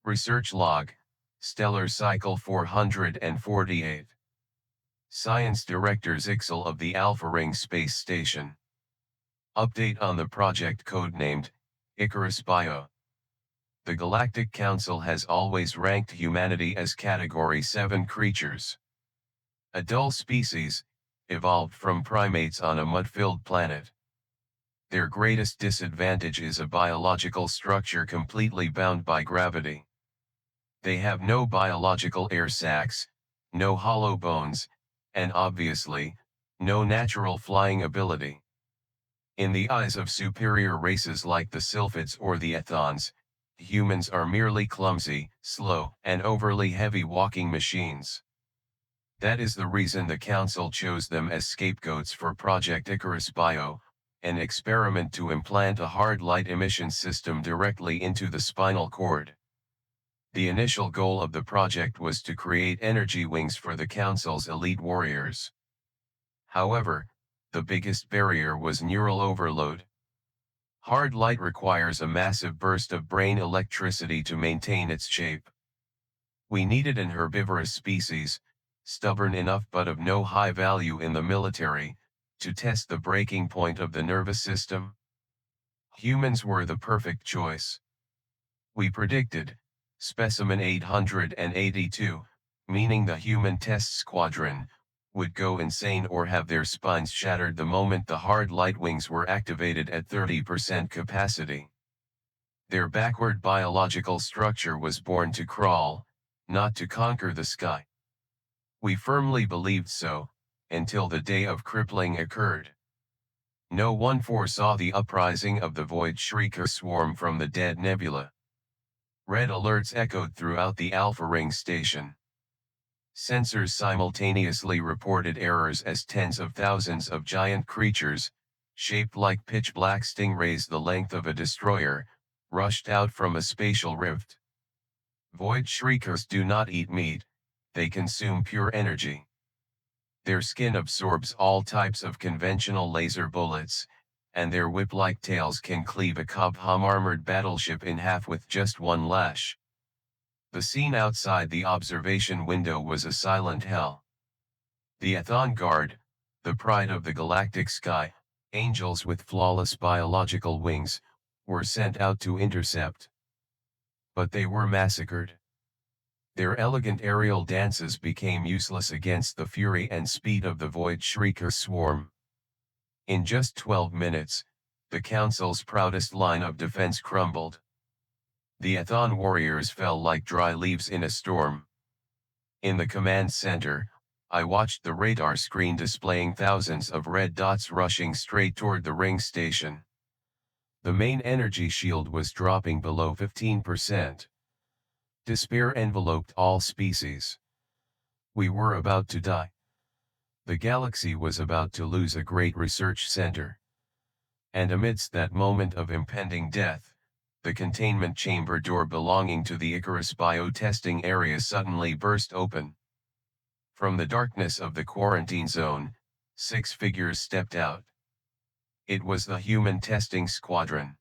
Research Log, Stellar Cycle 448. Science Directors Ixel of the Alpha Ring Space Station. Update on the project codenamed Icarus Bio. The Galactic Council has always ranked humanity as Category 7 creatures. A dull species, evolved from primates on a mud-filled planet. Their greatest disadvantage is a biological structure completely bound by gravity. They have no biological air sacs, no hollow bones, and obviously, no natural flying ability. In the eyes of superior races like the Sylphids or the Athons, humans are merely clumsy, slow, and overly heavy walking machines. That is the reason the Council chose them as scapegoats for Project Icarus Bio, an experiment to implant a hard light emission system directly into the spinal cord. The initial goal of the project was to create energy wings for the Council's elite warriors. However, the biggest barrier was neural overload. Hard light requires a massive burst of brain electricity to maintain its shape. We needed an herbivorous species, stubborn enough but of no high value in the military, to test the breaking point of the nervous system. Humans were the perfect choice. We predicted, Specimen 882, meaning the human test squadron, would go insane or have their spines shattered the moment the hard light wings were activated at 30% capacity. Their backward biological structure was born to crawl, not to conquer the sky. We firmly believed so, until the day of crippling occurred. No one foresaw the uprising of the Void Shriekers swarm from the dead nebula. Red alerts echoed throughout the Alpha Ring station. Sensors simultaneously reported errors as tens of thousands of giant creatures, shaped like pitch-black stingrays the length of a destroyer, rushed out from a spatial rift. Void Shriekers do not eat meat, they consume pure energy. Their skin absorbs all types of conventional laser bullets, and their whip-like tails can cleave a Cobham-armored battleship in half with just one lash. The scene outside the observation window was a silent hell. The Athon Guard, the pride of the galactic sky, angels with flawless biological wings, were sent out to intercept. But they were massacred. Their elegant aerial dances became useless against the fury and speed of the Void Shrieker swarm. In just 12 minutes, the Council's proudest line of defense crumbled. The Athon warriors fell like dry leaves in a storm. In the command center, I watched the radar screen displaying thousands of red dots rushing straight toward the ring station. The main energy shield was dropping below 15%. Despair enveloped all species. We were about to die. The galaxy was about to lose a great research center. And amidst that moment of impending death, the containment chamber door belonging to the Icarus Bio testing area suddenly burst open. From the darkness of the quarantine zone, 6 figures stepped out. It was the human testing squadron.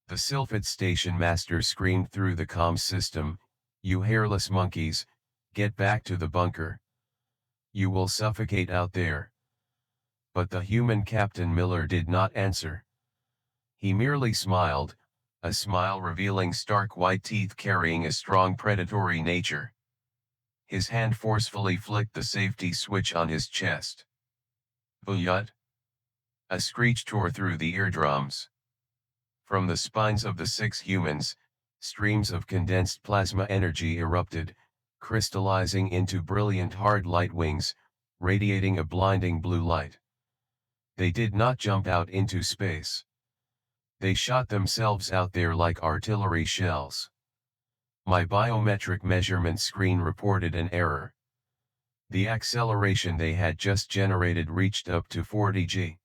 The Sylphid station master screamed through the comm system, "You hairless monkeys, get back to the bunker. You will suffocate out there." But the human Captain Miller did not answer. He merely smiled, a smile revealing stark white teeth carrying a strong predatory nature. His hand forcefully flicked the safety switch on his chest. "Booyah!" A screech tore through the eardrums. From the spines of the 6 humans, streams of condensed plasma energy erupted, crystallizing into brilliant hard light wings, radiating a blinding blue light. They did not jump out into space. They shot themselves out there like artillery shells. My biometric measurement screen reported an error. The acceleration they had just generated reached up to 40 g.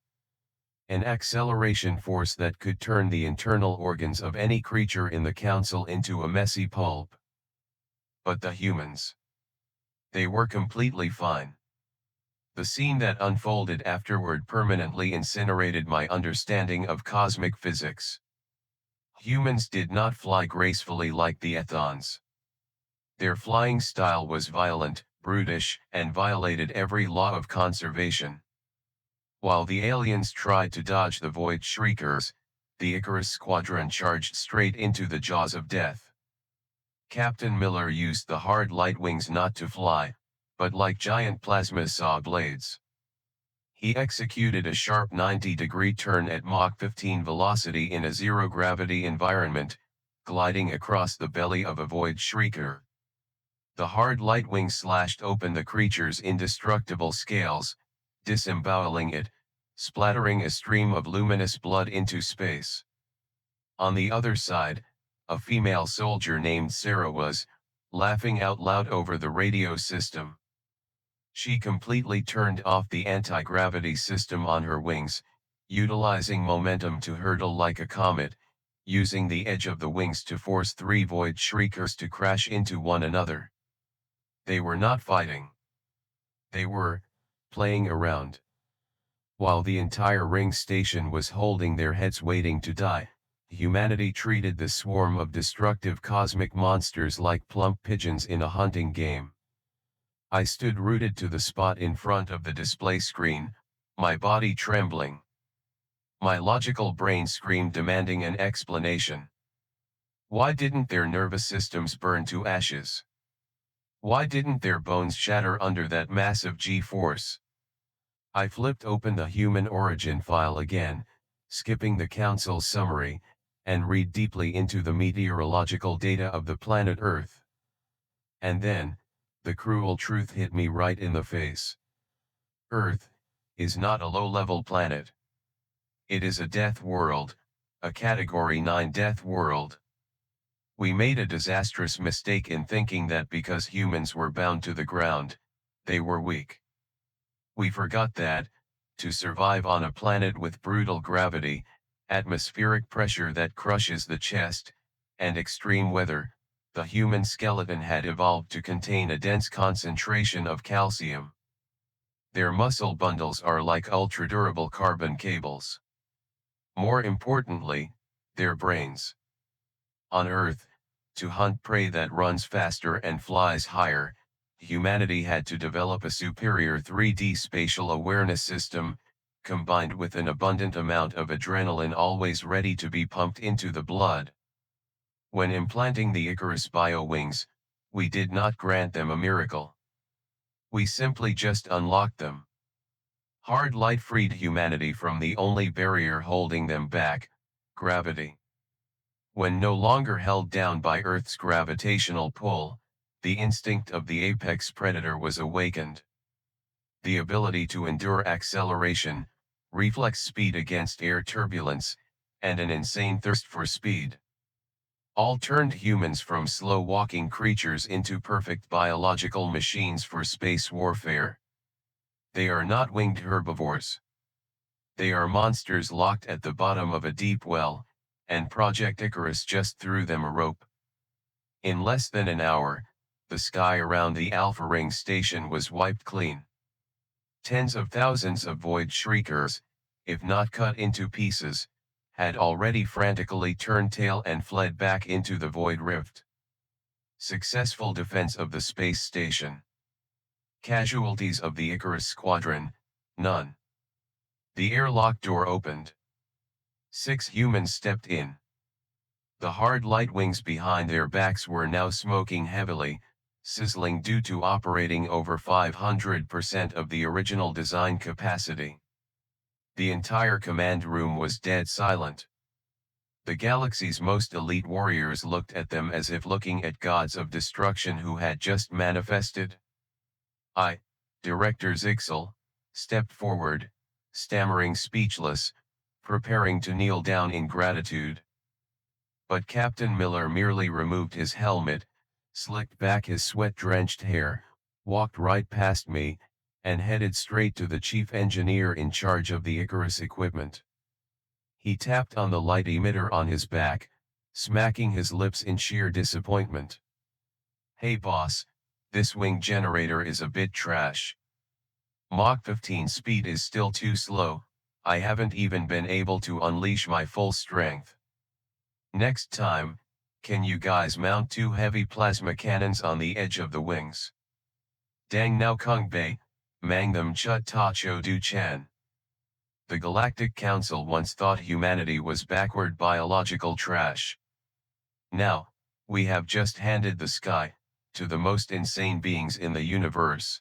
An acceleration force that could turn the internal organs of any creature in the Council into a messy pulp. But the humans. They were completely fine. The scene that unfolded afterward permanently incinerated my understanding of cosmic physics. Humans did not fly gracefully like the Ethons. Their flying style was violent, brutish, and violated every law of conservation. While the aliens tried to dodge the Void Shriekers, the Icarus squadron charged straight into the jaws of death. Captain Miller used the hard light wings not to fly, but like giant plasma saw blades. He executed a sharp 90-degree turn at Mach 15 velocity in a zero-gravity environment, gliding across the belly of a Void Shrieker. The hard light wing slashed open the creature's indestructible scales, disemboweling it, splattering a stream of luminous blood into space. On the other side, a female soldier named Sarah was, laughing out loud over the radio system. She completely turned off the anti-gravity system on her wings, utilizing momentum to hurtle like a comet, using the edge of the wings to force 3 Void Shriekers to crash into one another. They were not fighting. They were playing around. While the entire ring station was holding their heads waiting to die, humanity treated the swarm of destructive cosmic monsters like plump pigeons in a hunting game. I stood rooted to the spot in front of the display screen, my body trembling. My logical brain screamed demanding an explanation. Why didn't their nervous systems burn to ashes? Why didn't their bones shatter under that massive G-force? I flipped open the human origin file again, skipping the council's summary, and read deeply into the meteorological data of the planet Earth. And then, the cruel truth hit me right in the face. Earth is not a low-level planet. It is a death world, a Category 9 death world. We made a disastrous mistake in thinking that because humans were bound to the ground, they were weak. We forgot that, to survive on a planet with brutal gravity, atmospheric pressure that crushes the chest, and extreme weather, the human skeleton had evolved to contain a dense concentration of calcium. Their muscle bundles are like ultra-durable carbon cables. More importantly, their brains. On Earth, to hunt prey that runs faster and flies higher, humanity had to develop a superior 3D spatial awareness system, combined with an abundant amount of adrenaline always ready to be pumped into the blood. When implanting the Icarus Bio wings, we did not grant them a miracle. We simply just unlocked them. Hard light freed humanity from the only barrier holding them back, gravity. When no longer held down by Earth's gravitational pull, the instinct of the apex predator was awakened. The ability to endure acceleration, reflex speed against air turbulence, and an insane thirst for speed. All turned humans from slow-walking creatures into perfect biological machines for space warfare. They are not winged herbivores. They are monsters locked at the bottom of a deep well, and Project Icarus just threw them a rope. In less than an hour, the sky around the Alpha Ring station was wiped clean. Tens of thousands of Void Shriekers, if not cut into pieces, had already frantically turned tail and fled back into the Void Rift. Successful defense of the space station. Casualties of the Icarus squadron, none. The airlock door opened. 6 humans stepped in. The hard light wings behind their backs were now smoking heavily, sizzling due to operating over 500% of the original design capacity. The entire command room was dead silent. The galaxy's most elite warriors looked at them as if looking at gods of destruction who had just manifested. I, Director Zixel, stepped forward, stammering speechless, preparing to kneel down in gratitude. But Captain Miller merely removed his helmet, slicked back his sweat-drenched hair, walked right past me, and headed straight to the chief engineer in charge of the Icarus equipment. He tapped on the light emitter on his back, smacking his lips in sheer disappointment. "Hey boss, this wing generator is a bit trash. Mach 15 speed is still too slow, I haven't even been able to unleash my full strength." Next time, can you guys mount 2 heavy plasma cannons on the edge of the wings? Dang now kung bei, mang them chut ta cho du chan. The Galactic Council once thought humanity was backward biological trash. Now, we have just handed the sky to the most insane beings in the universe.